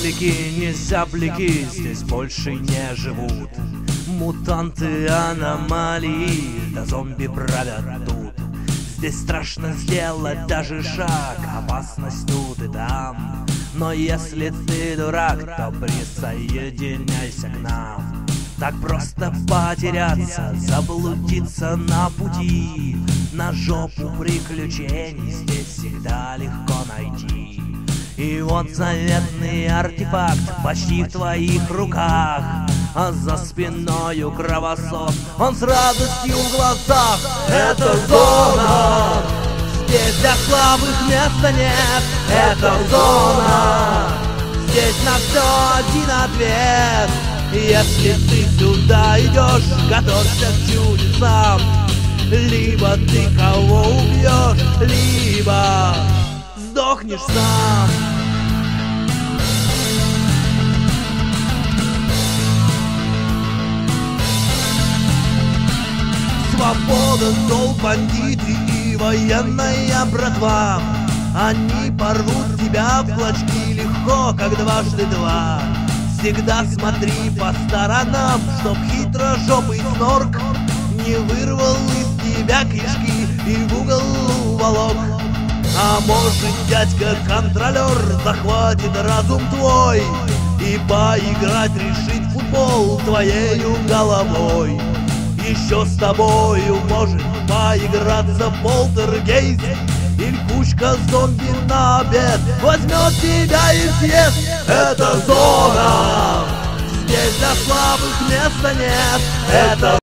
Суслики, не сопляки, здесь больше не живут. Мутанты, аномалии, да зомби правят тут. Здесь страшно сделать даже шаг, опасность тут и там. Но если ты дурак, то присоединяйся к нам. Так просто потеряться, заблудиться на пути. На жопу приключений здесь всегда легко найти. И вот заветный артефакт почти в твоих руках, а за спиною кровосос, он с радостью в глазах. Это зона, здесь для слабых места нет. Это зона, здесь на все один ответ. Если ты сюда идешь, готовься к чудесам. Либо ты кого убьешь, либо сдохнешь сам. Свобода, стол, бандиты и военная братва. Они порвут тебя в клочки легко, как дважды два. Всегда смотри по сторонам, чтоб хитрожопый снорк не вырвал из тебя кишки и в угол уволок. А может, дядька-контролер захватит разум твой и поиграть решить в футбол твоею головой. Еще с тобою может поиграться в полтергейст, или кучка зомби на обед возьмет тебя и съест. Это зона, здесь для слабых места нет. Это